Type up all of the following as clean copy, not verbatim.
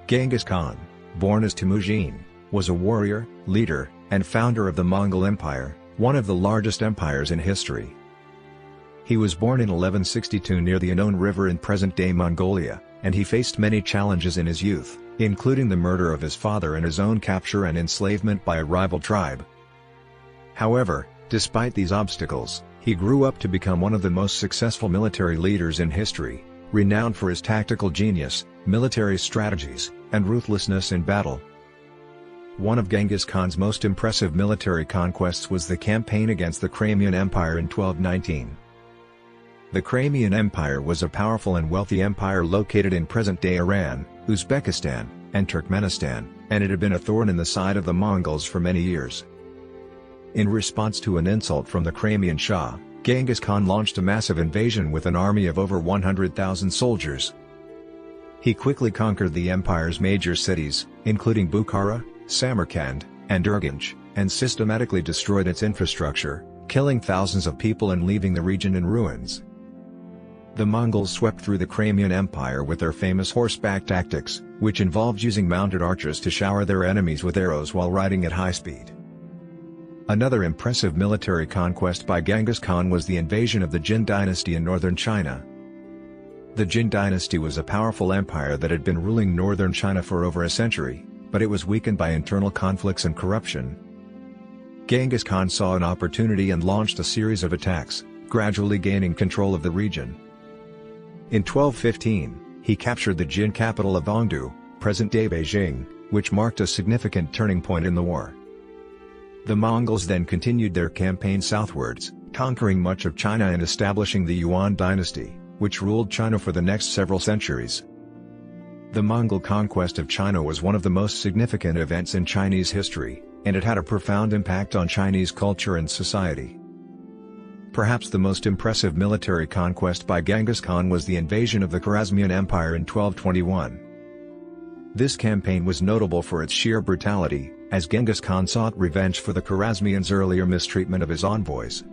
Genghis Khan, born as Temujin, was a warrior, leader, and founder of the Mongol Empire, one of the largest empires in history. He was born in 1162 near the Anon River in present-day Mongolia, and he faced many challenges in his youth, including the murder of his father and his own capture and enslavement by a rival tribe. However, despite these obstacles, he grew up to become one of the most successful military leaders in history, renowned for his tactical genius, military strategies, and ruthlessness in battle. One of Genghis Khan's most impressive military conquests was the campaign against the Khwarezmian Empire in 1219. The Khwarezmian Empire was a powerful and wealthy empire located in present-day Iran, Uzbekistan, and Turkmenistan, and it had been a thorn in the side of the Mongols for many years. In response to an insult from the Khwarezmian Shah, Genghis Khan launched a massive invasion with an army of over 100,000 soldiers. He quickly conquered the empire's major cities, including Bukhara, Samarkand, and Urgench, and systematically destroyed its infrastructure, killing thousands of people and leaving the region in ruins. The Mongols swept through the Khwarezmian Empire with their famous horseback tactics, which involved using mounted archers to shower their enemies with arrows while riding at high speed. Another impressive military conquest by Genghis Khan was the invasion of the Jin dynasty in northern China. The Jin dynasty was a powerful empire that had been ruling northern China for over a century, but it was weakened by internal conflicts and corruption. Genghis Khan saw an opportunity and launched a series of attacks, gradually gaining control of the region. In 1215, he captured the Jin capital of Ongdu, present-day Beijing, which marked a significant turning point in the war. The Mongols then continued their campaign southwards, conquering much of China and establishing the Yuan dynasty, which ruled China for the next several centuries. The Mongol conquest of China was one of the most significant events in Chinese history, and it had a profound impact on Chinese culture and society. Perhaps the most impressive military conquest by Genghis Khan was the invasion of the Khwarezmian Empire in 1221. This campaign was notable for its sheer brutality, as Genghis Khan sought revenge for the Khwarezmians' earlier mistreatment of his envoys.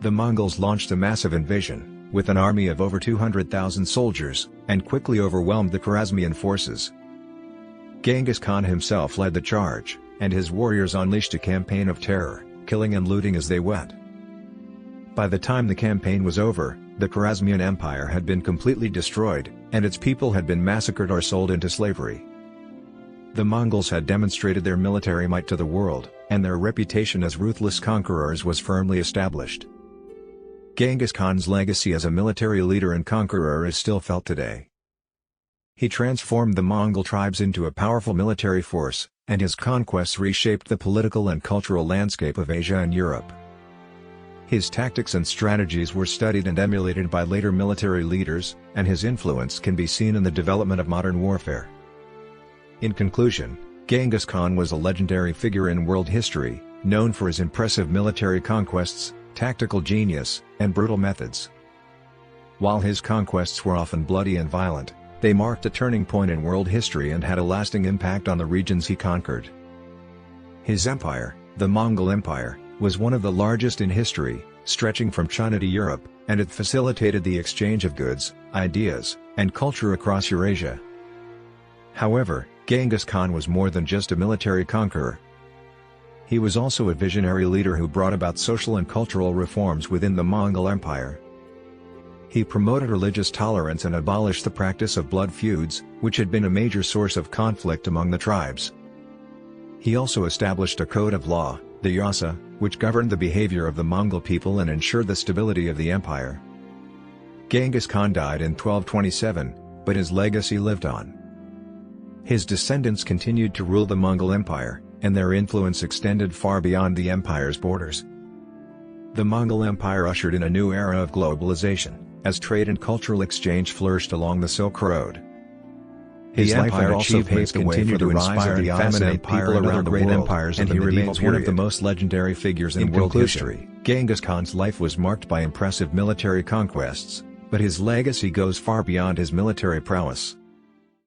The Mongols launched a massive invasion, with an army of over 200,000 soldiers, and quickly overwhelmed the Khwarezmian forces. Genghis Khan himself led the charge, and his warriors unleashed a campaign of terror, killing and looting as they went. By the time the campaign was over, the Khwarezmian Empire had been completely destroyed, and its people had been massacred or sold into slavery. The Mongols had demonstrated their military might to the world, and their reputation as ruthless conquerors was firmly established. Genghis Khan's legacy as a military leader and conqueror is still felt today. He transformed the Mongol tribes into a powerful military force, and his conquests reshaped the political and cultural landscape of Asia and Europe. His tactics and strategies were studied and emulated by later military leaders, and his influence can be seen in the development of modern warfare. In conclusion, Genghis Khan was a legendary figure in world history, known for his impressive military conquests, tactical genius, and brutal methods. While his conquests were often bloody and violent, they marked a turning point in world history and had a lasting impact on the regions he conquered. His empire, the Mongol Empire, was one of the largest in history, stretching from China to Europe, and it facilitated the exchange of goods, ideas, and culture across Eurasia. However, Genghis Khan was more than just a military conqueror. He was also a visionary leader who brought about social and cultural reforms within the Mongol Empire. He promoted religious tolerance and abolished the practice of blood feuds, which had been a major source of conflict among the tribes. He also established a code of law, the Yasa, which governed the behavior of the Mongol people and ensured the stability of the empire. Genghis Khan died in 1227, but his legacy lived on. His descendants continued to rule the Mongol Empire, and their influence extended far beyond the empire's borders. The Mongol Empire ushered in a new era of globalization, as trade and cultural exchange flourished along the Silk Road. His empire also paved the way for the rise of the Ottoman people around the world, empires and he remains one of the most legendary figures in world history. Genghis Khan's life was marked by impressive military conquests, but his legacy goes far beyond his military prowess.